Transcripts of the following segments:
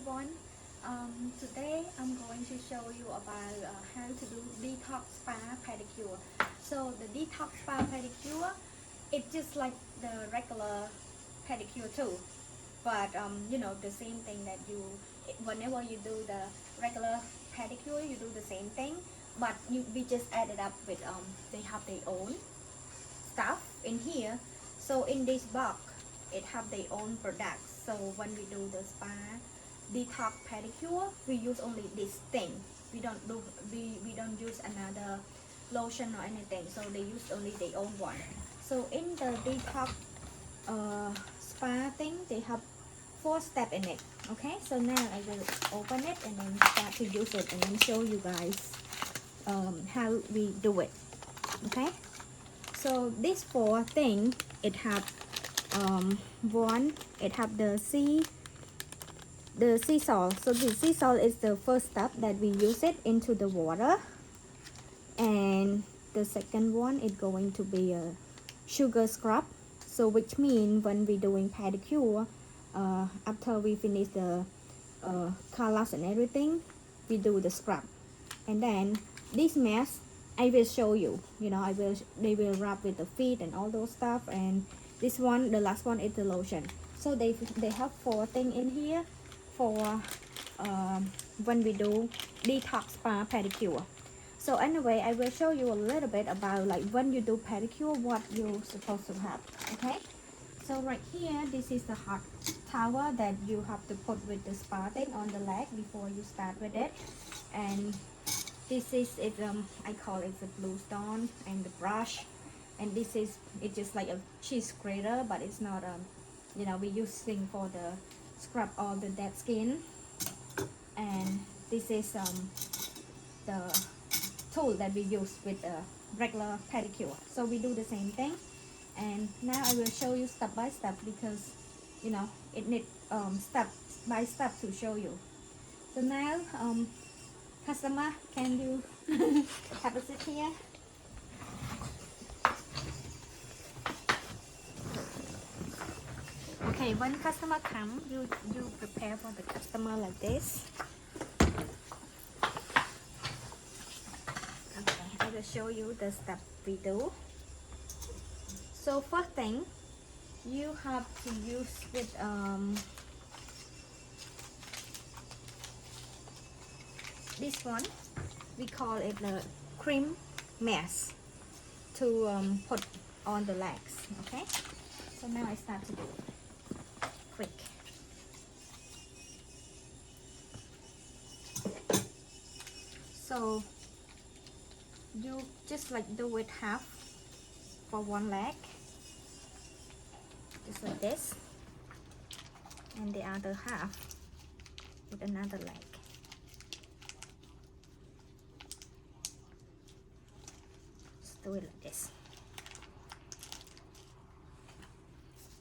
everyone. Today I'm going to show you about how to do detox spa pedicure. So the detox spa pedicure, it's just like the regular pedicure too, but the same thing that whenever you do the regular pedicure, you do the same thing, but we just add it up with they have their own stuff in here. So in this box it have their own products. So when we do the spa detox pedicure, we use only this thing. We don't use another lotion or anything, so they use only their own one. So in the detox spa thing, they have 4 steps in it. Okay, so now I will open it and then start to use it and then show you guys how we do it. Okay, so this 4 thing, it have one, it have the sea salt. So the sea salt is the first step that we use it into the water, and the second one is going to be a sugar scrub. So which means when we doing pedicure, after we finish the colors and everything, we do the scrub. And then this mask, I will show you, they will rub with the feet and all those stuff. And this one, the last one, is the lotion. So they have 4 things in here for when we do detox spa pedicure. So anyway, I will show you a little bit about like when you do pedicure, what you're supposed to have. Okay, so right here, this is the hot towel that you have to put with the spa thing on the leg before you start with it. And this is it, I call it the blue stone, and the brush. And this is, it's just like a cheese grater, but it's not we using for the scrub all the dead skin. And this is the tool that we use with the regular pedicure. So we do the same thing, and now I will show you step by step, because it needs step by step to show you. So now customer, can you have a sit here? Okay, when customer come, you prepare for the customer like this. Okay, I will show you the step we do. So first thing, you have to use with this one, we call it the cream mask, to put on the legs. Okay, so now I start to do it quick. So you just like do it half for one leg, just like this, and the other half with another leg. Just do it like this.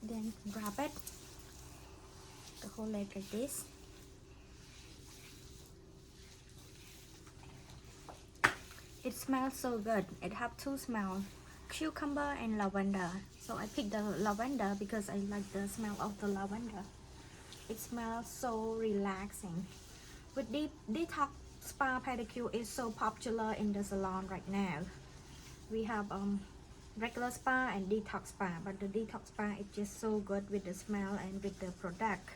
Then grab it, the whole leg like this. It smells so good. It have 2 smells, cucumber and lavender. So I picked the lavender because I like the smell of the lavender. It smells so relaxing. With detox spa pedicure is so popular in the salon right now. We have regular spa and detox spa, but the detox spa is just so good with the smell and with the product.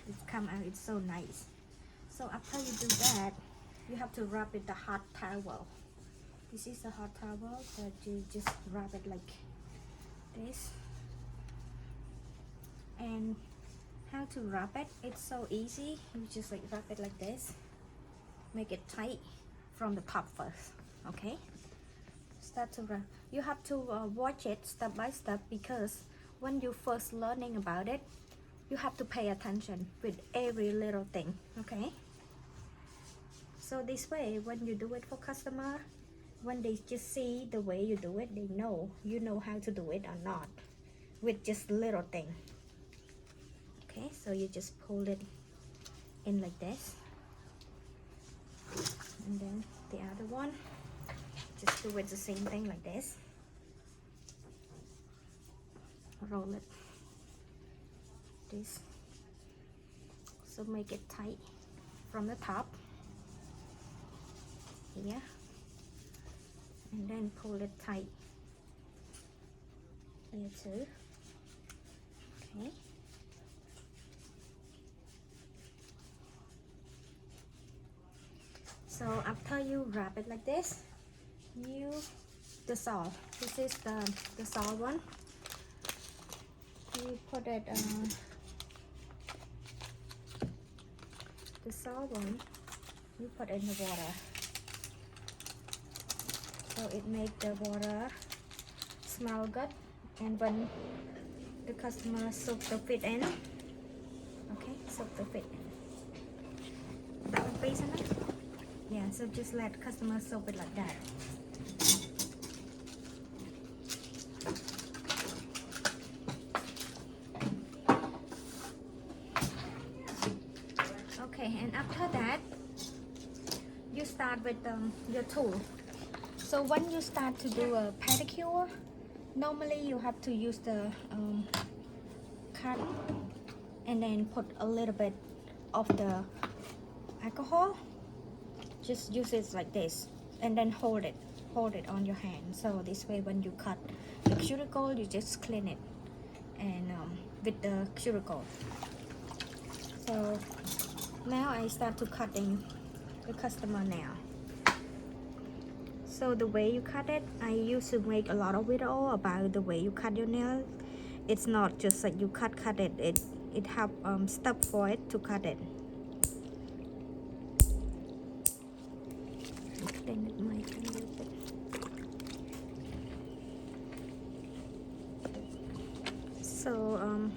It come out, it's so nice. So after you do that, you have to rub with the hot towel. This is a hot towel that you just rub it like this. And how to rub it, it's so easy. You just like rub it like this, make it tight from the top first. Okay, start to rub. You have to watch it step by step, because when you first learning about it, you have to pay attention with every little thing. Okay, so this way, when you do it for customer, when they just see the way you do it, they know you know how to do it or not, with just little thing. Okay, so you just pull it in like this, and then the other one, just do it the same thing like this. Roll it this. So make it tight from the top here, and then pull it tight here too. Okay. So after you wrap it like this, the saw. This is the saw one. You put it the saw one. You put it in the water. So it make the water smell good, and when the customer soak the feet in, okay, soak the feet in. That one piece enough? Yeah, so just let customer soak it like that. Okay, and after that, you start with your tool. So when you start to do a pedicure, normally you have to use the cut and then put a little bit of the alcohol. Just use it like this and then hold it on your hand. So this way when you cut the cuticle, you just clean it and with the cuticle. So now I start to cutting the customer now. So the way you cut it, I used to make a lot of video about the way you cut your nail. It's not just like you cut it. It have stuff for it to cut it. Clean it my hand a little bit. So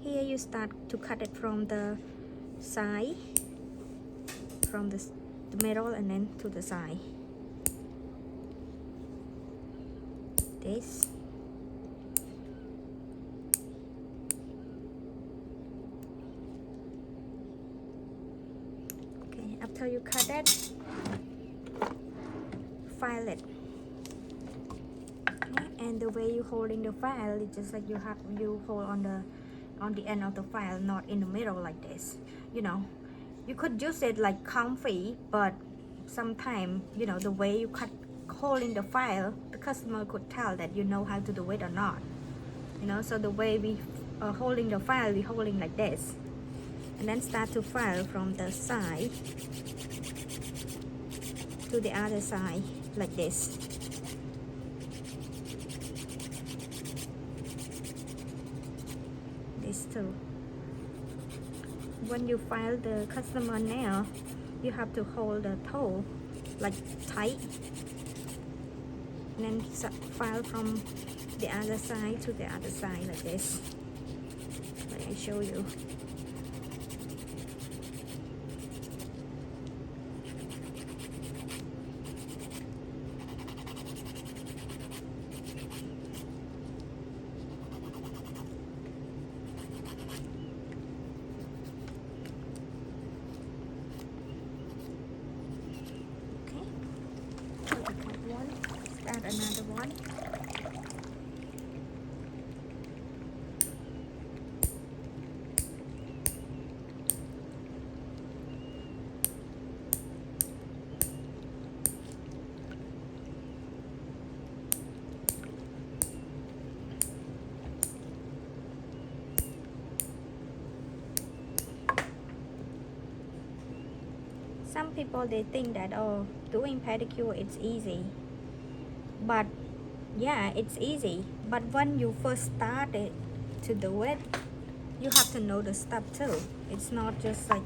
here you start to cut it from the side, from the middle, and then to the side. This. Okay, after you cut it, file it. Okay, and the way you holding the file is just like you hold on the end of the file, not in the middle like this. You know, you could use it like comfy, but sometimes, you know, the way you cut holding the file, the customer could tell that you know how to do it or not. You know, so the way we holding the file, we holding like this, and then start to file from the side to the other side like this. This too. When you file the customer nail, you have to hold the toe like tight, and then file from the other side to the other side like this. Let me show you. Add another one. Some people, they think that, oh, doing pedicure it's easy. But yeah, it's easy, but when you first started to do it, you have to know the stuff too. It's not just like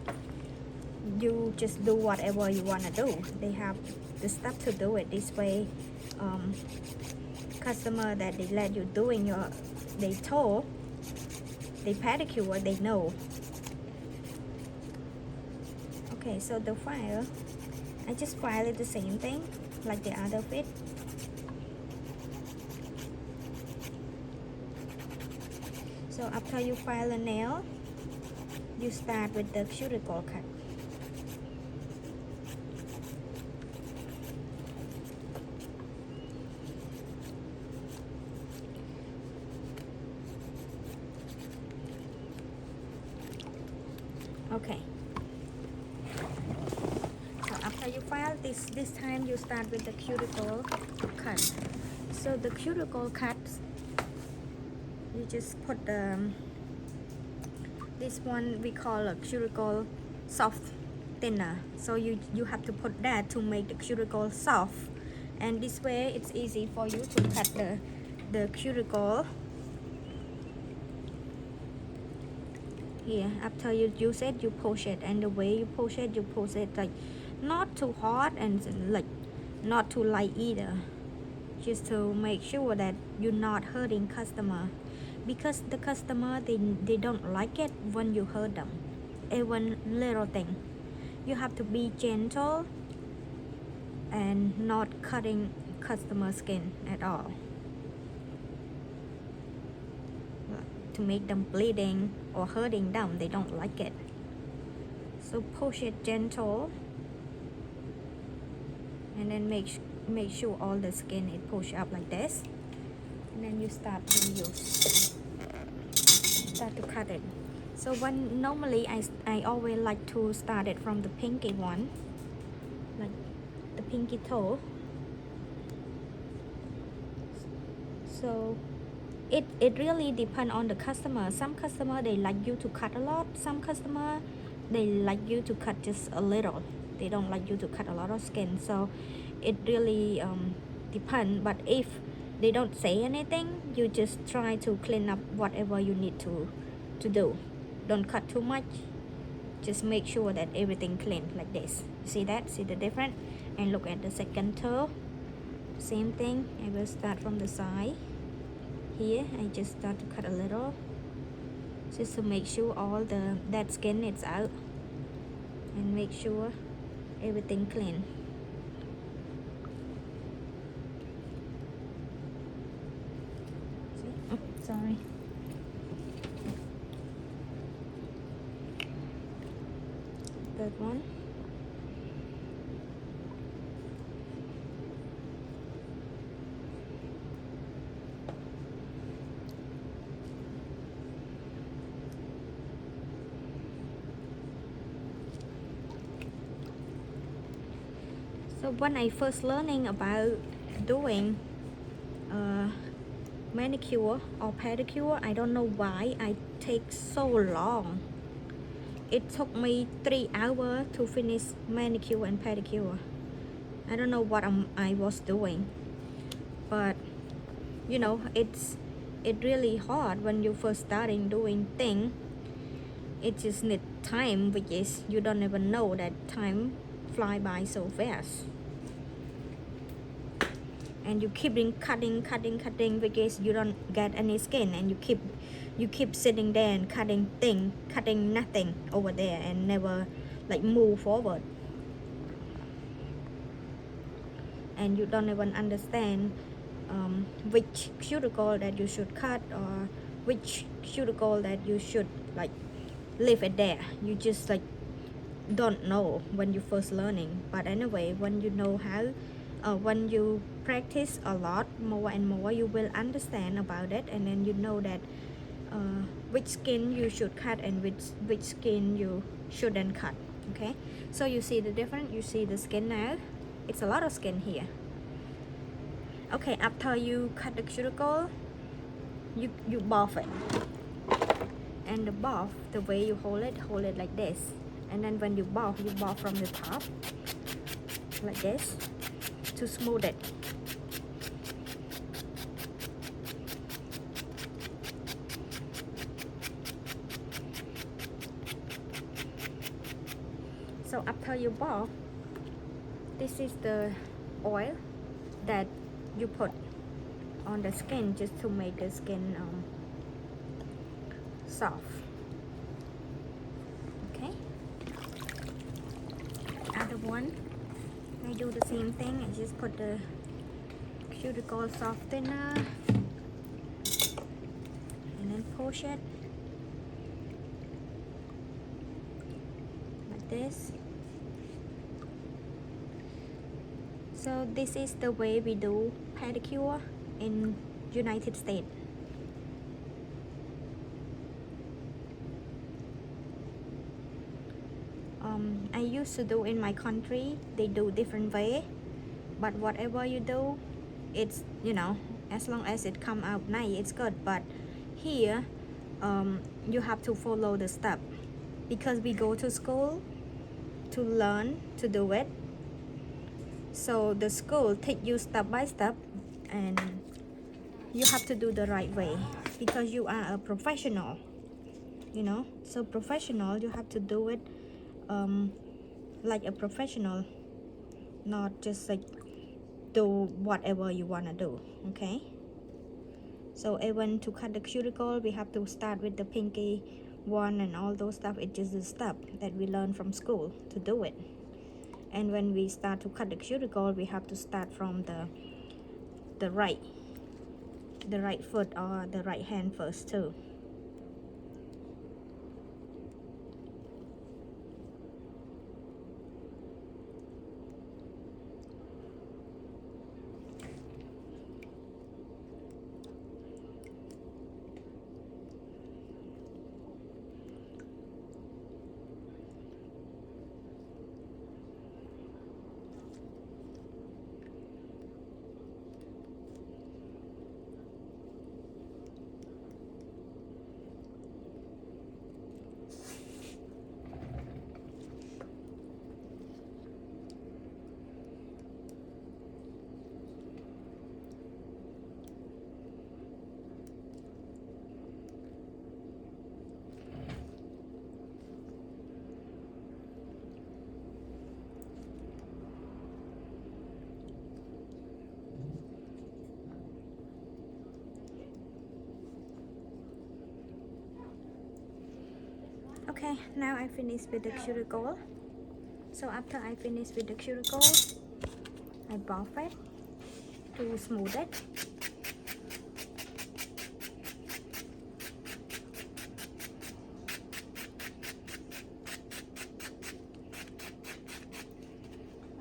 you just do whatever you want to do. They have the stuff to do it this way. Customer that they let you doing they toe, they pedicure, they know. Okay, so the file, I just file it the same thing like the other fit. So after you file a nail, you start with the cuticle cut. Okay, so after you file this time you start with the cuticle cut. So the cuticle cuts, you just put this one we call a cuticle soft thinner. So you have to put that to make the cuticle soft, and this way it's easy for you to cut the cuticle. Here, after you use it, you push it, and the way you push it like not too hard and like not too light either, just to make sure that you're not hurting customer, because the customer they don't like it when you hurt them. Even little thing, you have to be gentle and not cutting customer skin at all, to make them bleeding or hurting them. They don't like it. So push it gentle, and then make sure all the skin is pushed up like this, and then you start to cut it. So when normally I always like to start it from the pinky one, like the pinky toe. So it really depends on the customer. Some customer they like you to cut a lot. Some customer they like you to cut just a little. They don't like you to cut a lot of skin. So it really depends. But if they don't say anything, you just try to clean up whatever you need to do. Don't cut too much. Just make sure that everything clean like this. See that? See the difference? And look at the second toe. Same thing. I will start from the side. Here I just start to cut a little, just to make sure all that skin is out, and make sure everything clean. See? Oh, sorry. That one. So when I first learning about doing manicure or pedicure, I don't know why I take so long. It took me 3 hours to finish manicure and pedicure. I don't know what I was doing, but you know, it really hard when you first starting doing thing. It just need time, which is you don't even know that time fly by so fast. And you keep cutting because you don't get any skin, and you keep sitting there and cutting nothing over there, and never like move forward. And you don't even understand which cuticle that you should cut, or which cuticle that you should like leave it there. You just like don't know when you first learning. But anyway, when you know how, when you practice a lot more and more, you will understand about it, and then you know that which skin you should cut and which skin you shouldn't cut. Okay, so you see the difference. You see the skin now. It's a lot of skin here. Okay, after you cut the cuticle, you buff it, and the buff, the way you hold it like this, and then when you buff from the top like this to smooth it. So after you buff, this is the oil that you put on the skin, just to make the skin soft. Okay, other one I do the same thing. I just put the cuticle softener and then push it like this. So this is the way we do pedicure in United States. I used to do in my country, they do different way, but whatever you do, it's, you know, as long as it come out nice, it's good. But here you have to follow the step, because we go to school to learn to do it. So the school take you step by step, and you have to do the right way, because you are a professional, you know. So professional, you have to do it like a professional, not just like do whatever you want to do. Okay, so even to cut the cuticle, we have to start with the pinky one and all those stuff. It's just a step that we learn from school to do it. And when we start to cut the cuticle, we have to start from the right foot or the right hand first too. Okay, now I finished with the cuticle. So after I finish with the cuticle, I buff it to smooth it.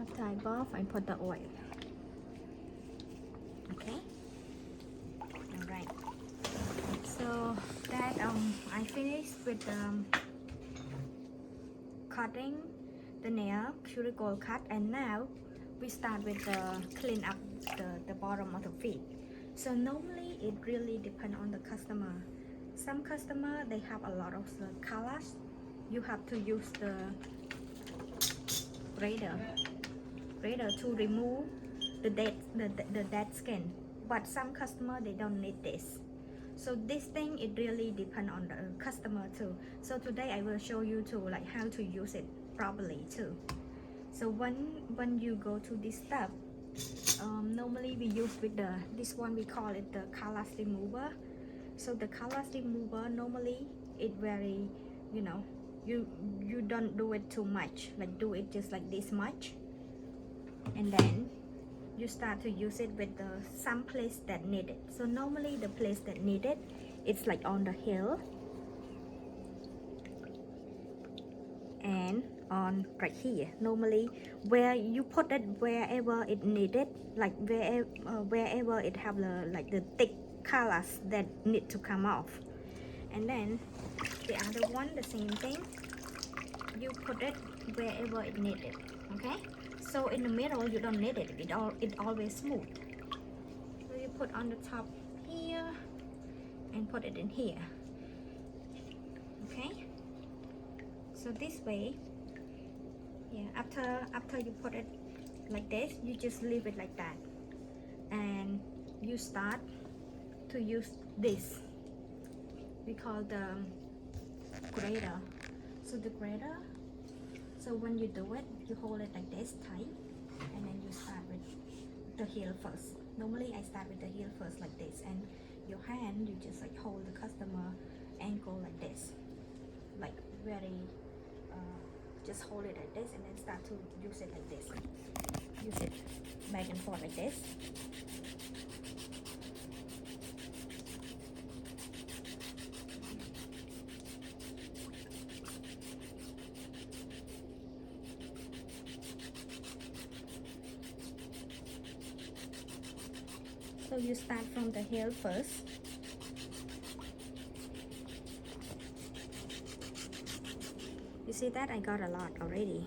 After I buff, I put the oil. Okay, all right. So that I finished with cutting the nail cuticle cut, and now we start with the clean up the bottom of the feet. So normally it really depends on the customer. Some customer, they have a lot of the colors. You have to use the grater to remove the dead skin. But some customer, they don't need this. So this thing, it really depends on the customer too. So today I will show you to like how to use it properly too. So when you go to this step, normally we use with this one, we call it the callus remover. So the callus remover, normally it very, you know, you don't do it too much, like do it just like this much, and then you start to use it with some place that need it. So normally the place that need it, it's like on the heel and on right here. Normally where you put it, wherever it needed, like wherever it have the thick callus that need to come off. And then the other one, the same thing, you put it wherever it needed. Okay, so in the middle you don't need it, it always smooth. So you put on the top here and put it in here. Okay, so this way, yeah, after you put it like this, you just leave it like that, and you start to use this, we call the grater. So the grater, so when you do it, you hold it like this tight, and then you start with the heel first. Normally I start with the heel first like this, and your hand, you just like hold the customer ankle like this, like very just hold it like this, and then start to use it like this. Use it back and forth like this. So you start from the heel first. You You see that I got a lot already.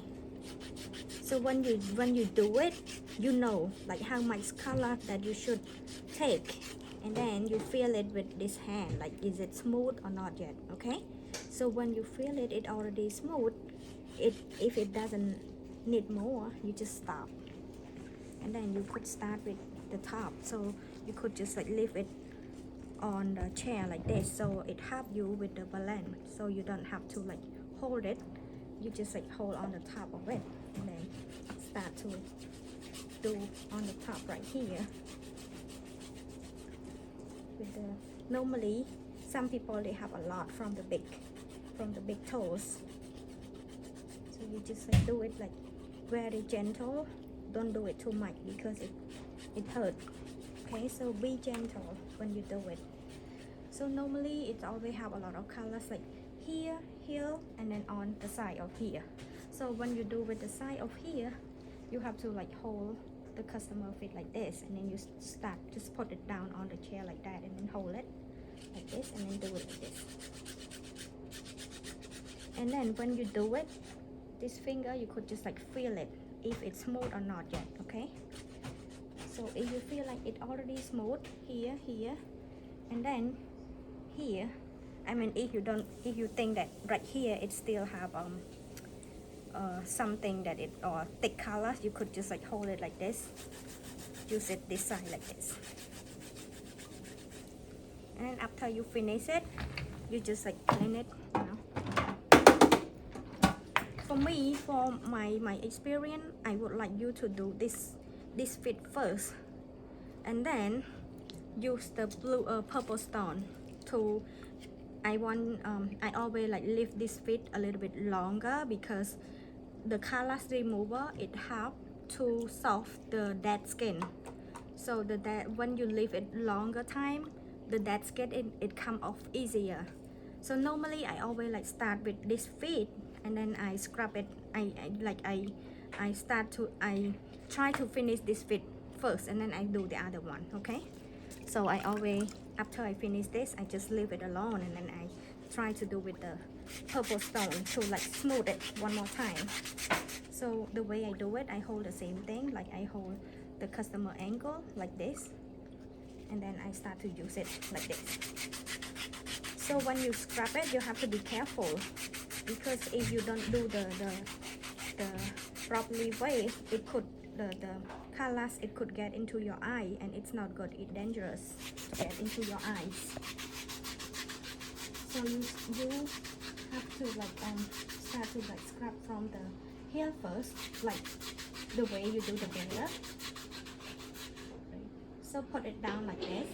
So when you do it, you know like how much color that you should take, and then you feel it with this hand, like is it smooth or not yet. Okay, so when you feel it already smooth, if it doesn't need more, you just stop, and then you could start with the top. So you could just like leave it on the chair like this, so it help you with the balance, so you don't have to like hold it. You just like hold on the top of it, and then start to do on the top right here with the, normally some people they have a lot from the big toes, so you just like do it like very gentle. Don't do it too much because it hurts. Okay, so be gentle when you do it. So normally it always have a lot of colors like here, here, and then on the side of here. So when you do with the side of here, you have to like hold the customer feet like this, and then you start just put it down on the chair like that, and then hold it like this, and then do it like this. And then when you do it, this finger you could just like feel it if it's smooth or not yet. Okay, so if you feel like it already smooth here, and then here, I mean if you think that right here it still have something that it or thick colors, you could just like hold it like this, use it this side like this, and then after you finish it, you just like clean it, you know. For me, for my experience, I would like you to do this fit first, and then use the purple stone to, I always like leave this fit a little bit longer, because the callus remover, it help to soft the dead skin. So when you leave it longer time, the dead skin it come off easier. So normally I always like start with this feet, and then I scrub it. I try to finish this feet first, and then I do the other one. Okay, so I always, after I finish this, I just leave it alone, and then I try to do with the purple stone to like smooth it one more time. So the way I do it, I hold the same thing, like I hold the customer ankle like this, and then I start to use it like this. So when you scrub it, you have to be careful, because if you don't do the properly way, it could the callus it could get into your eye, and it's not good. It's dangerous to get into your eyes. So you have to like start to like scrub from the hair first, like the way you do the bear. So put it down like this,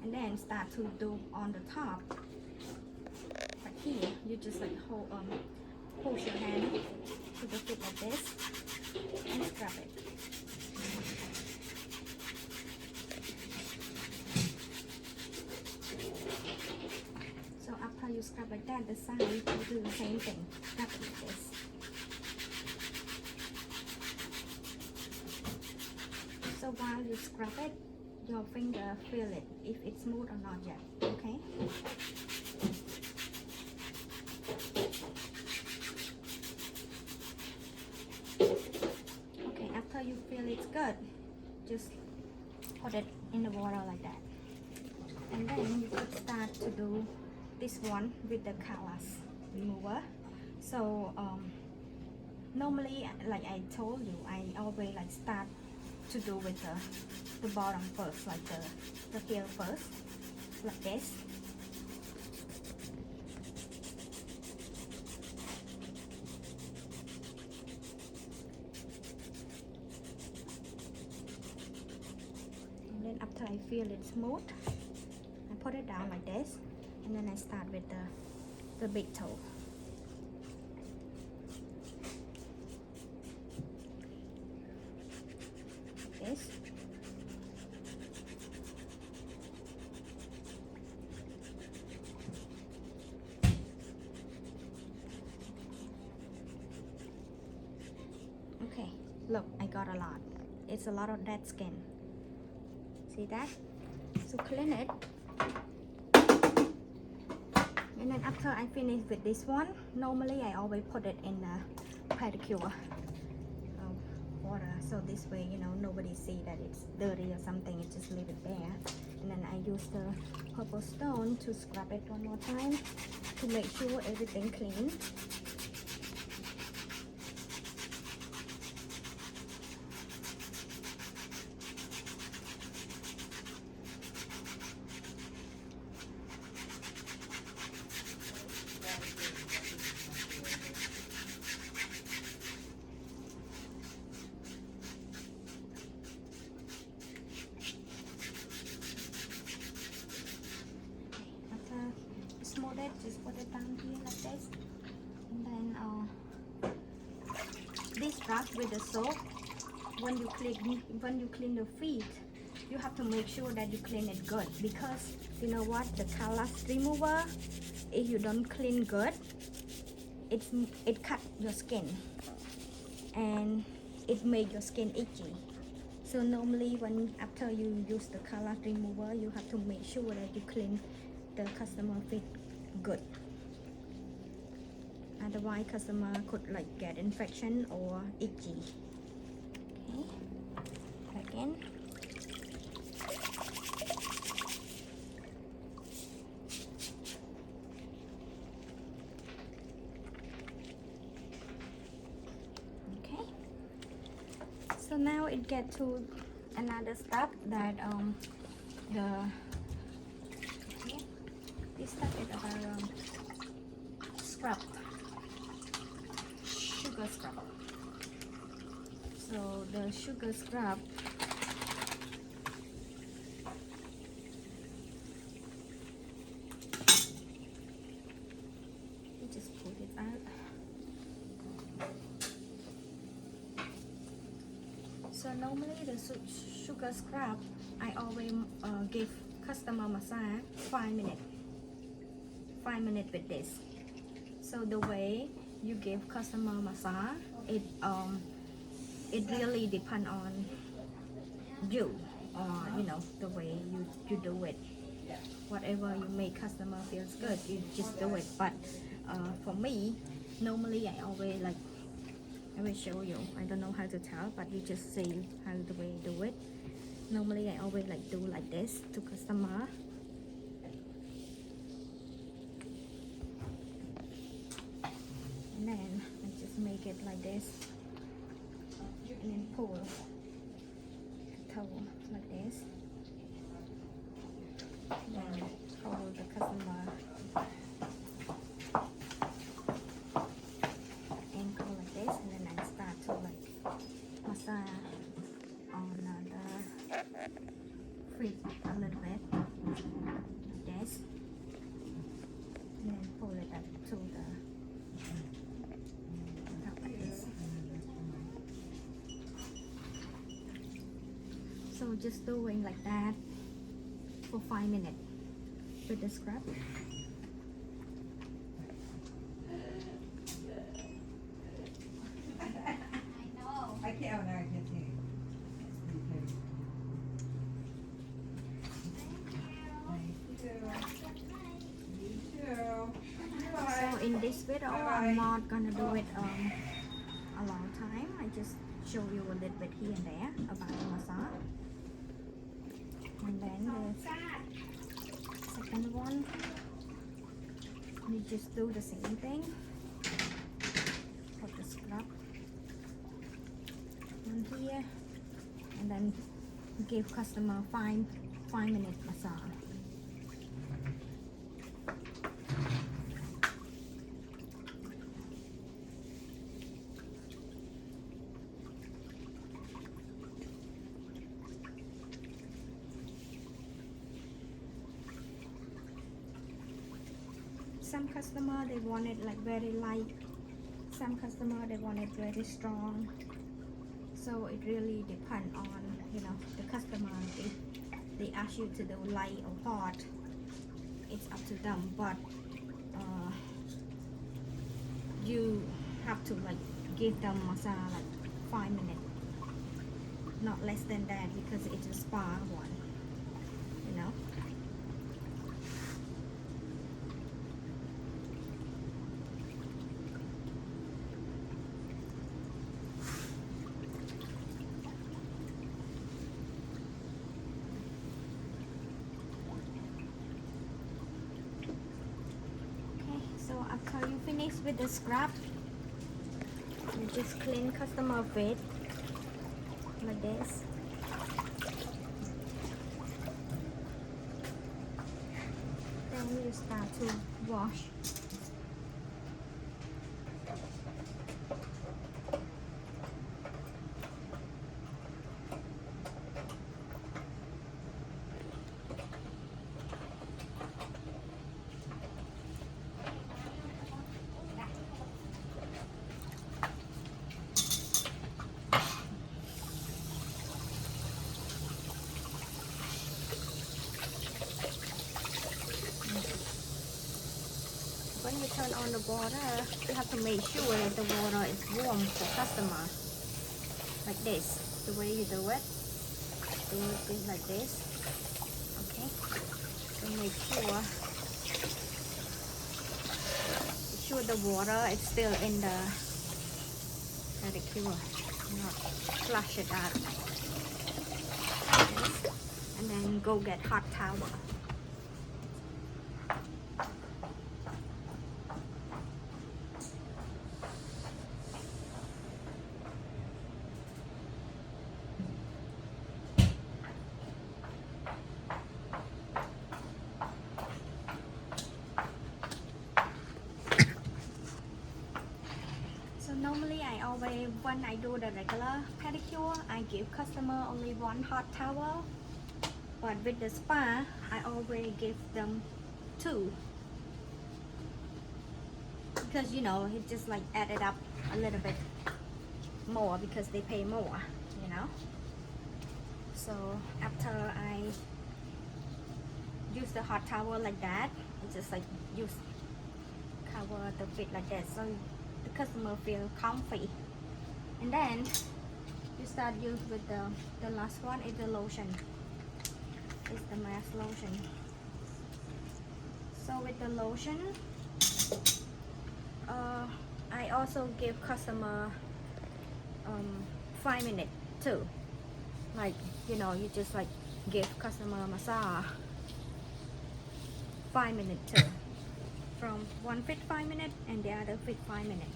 and then start to do on the top. Right here, you just like push your hand to the foot like this, and scrub it. So after you scrub like that, the side you do the same thing. Scrub it like this. So while you scrub it, your finger feel it if it's smooth or not yet. Okay. Okay, after you feel it's good, just put it in the water like that, and then you could start to do this one with the callus remover. So normally, like I told you, I always like start to do with the bottom first, like the hair first, like this. And then after I feel it smooth, I put it down like this, and then I start with the big toe. This. Okay, look, I got a lot. It's a lot of dead skin. See that? So clean it. And then after I finish with this one, normally I always put it in a pedicure water, so this way, you know, nobody see that it's dirty or something. You just leave it there. And then I use the purple stone to scrub it one more time to make sure everything clean. Smooth it, just put it down here like this, and then this brush with the soap, when you clean the feet, you have to make sure that you clean it good, because you know what, the callus remover, if you don't clean good, it cut your skin and it make your skin itchy. So normally after you use the callus remover, you have to make sure that you clean the customer feet good, otherwise customer could like get infection or itchy. Okay, again. Okay, so now it get to another step that this step is about scrub, sugar scrub. So the sugar scrub, you just pull it out. So normally the sugar scrub, I always give customer massage 5 minutes. 5 minutes with this. So the way you give customer massage, it really depends on you, or you know, the way you do it. Whatever you make customer feels good, you just do it. But for me, normally I always like, I will show you, I don't know how to tell, but you just see how the way you do it. Normally I always like do like this to customer. And then I just make it like this, and then pull the towel like this, then pull the customer ankle like this, and then I start to like massage on the feet a little bit like this, and then pull it up to the so just doing like that for 5 minutes with the scrub. I can't see. So in this video, I'm not gonna do it a long time. I just show you a little bit here and there about the massage. And then the second one, you just do the same thing. Put the scrub on here, and then give customer 5-minute massage. Some customer they want it like very light, some customer they want it very strong, so it really depends on, you know, the customer. If they ask you to do light or hot, it's up to them, but you have to like give them massage like 5 minutes, not less than that, because it's a spa one, you know. finish with the scrub, you just clean customer face like this. Then you start to wash. When you turn on the water, you have to make sure that the water is warm for customer. Like this, the way you do it. Do it like this. Okay. So make sure the water is still in the pedicure, not flush it out. Like this. And then go get hot towel. Normally when I do the regular pedicure, I give customer only one hot towel, but with the spa, I always give them 2, because you know, it just like added up a little bit more because they pay more, you know. So after I use the hot towel like that, I just like cover the feet like that, so the customer feel comfy. And then you start use with the last one is the lotion. It's the mask lotion. So with the lotion, I also give customer 5 minutes too. Like, you know, you just like give customer massage 5 minutes too. From one fit 5 minutes and the other fit 5 minutes.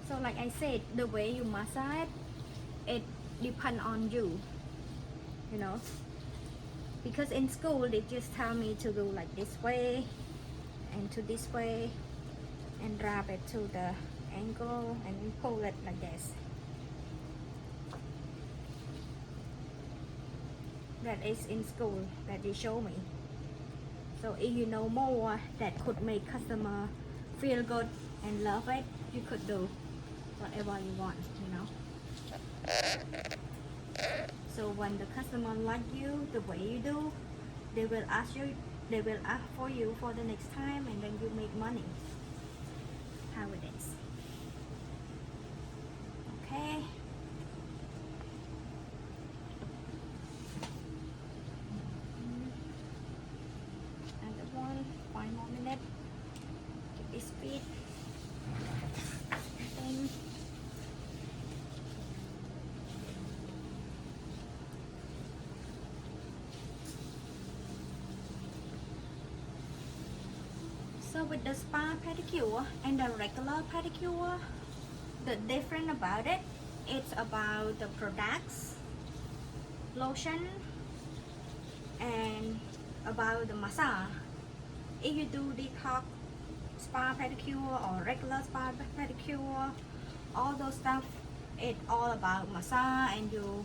So like I said, the way you massage it depends on you, you know, because in school they just tell me to do like this way and to this way and wrap it to the ankle and then pull it like this. That is in school that they show me. So if you know more that could make customer feel good and love it, you could do whatever you want, you know. So when the customer like you the way you do, they will ask for you for the next time, and then you make money. How it is. Okay. Another one, 5 more minutes. Keep it speed. Then so with the spa pedicure and the regular pedicure, the difference about it, it's about the products, lotion, and about the massage. If you do detox spa pedicure or regular spa pedicure, all those stuff, it's all about massage, and you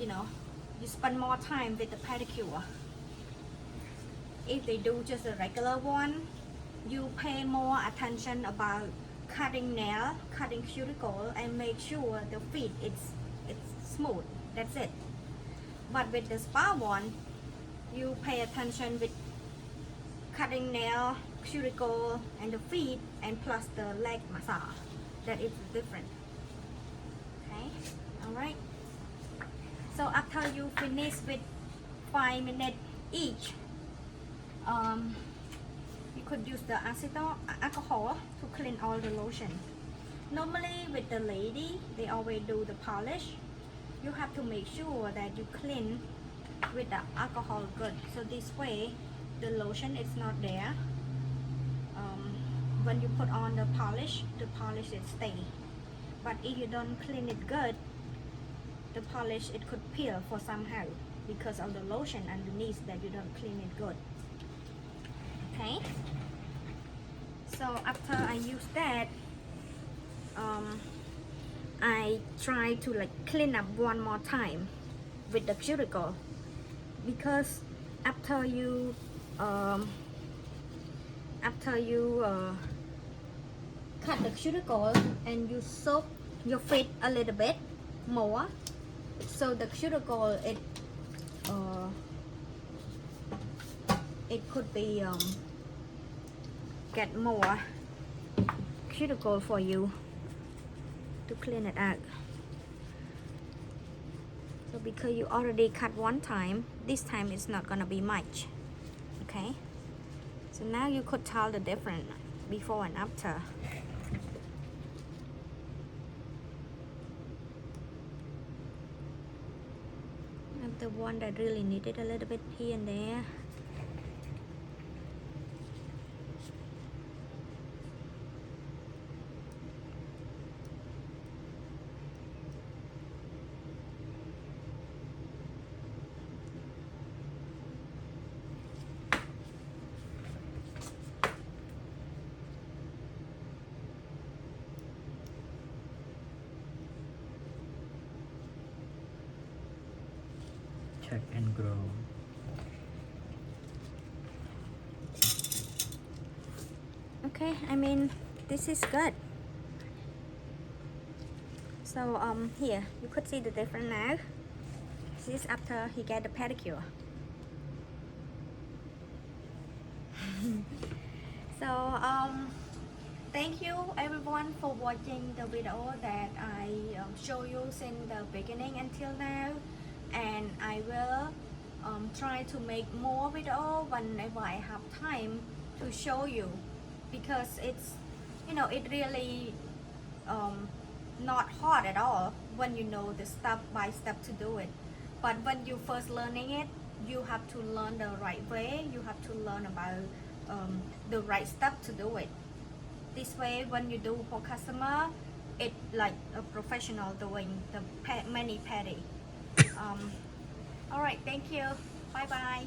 know, you spend more time with the pedicure. If they do just a regular one, you pay more attention about cutting nail, cutting cuticle, and make sure the feet it's smooth. That's it. But with the spa one, you pay attention with cutting nail, cuticle, and the feet, and plus the leg massage. That is different. Okay, all right. So after you finish with 5 minutes each, you could use the alcohol to clean all the lotion. Normally with the lady, they always do the polish. You have to make sure that you clean with the alcohol good. So this way, the lotion is not there. When you put on the polish it stay. But if you don't clean it good, the polish it could peel for somehow because of the lotion underneath that you don't clean it good. Okay. So after I use that, I try to like clean up one more time with the cuticle, because after you cut the cuticle and you soak your feet a little bit more, so the cuticle it could be get more cuticle for you to clean it out. So because you already cut one time, this time it's not gonna be much. Okay, so now you could tell the difference before and after. I'm the one that really needed a little bit here and there. Check and grow. Okay, I mean this is good. So here you could see the difference now. This is after he get the pedicure. So thank you everyone for watching the video that I show you since the beginning until now, and I will try to make more video whenever I have time to show you, because it's, you know, it really not hard at all when you know the step by step to do it. But when you first learning it, you have to learn the right way. You have to learn about the right step to do it. This way, when you do for customer, it like a professional doing the mani pedi. All right, thank you. Bye bye.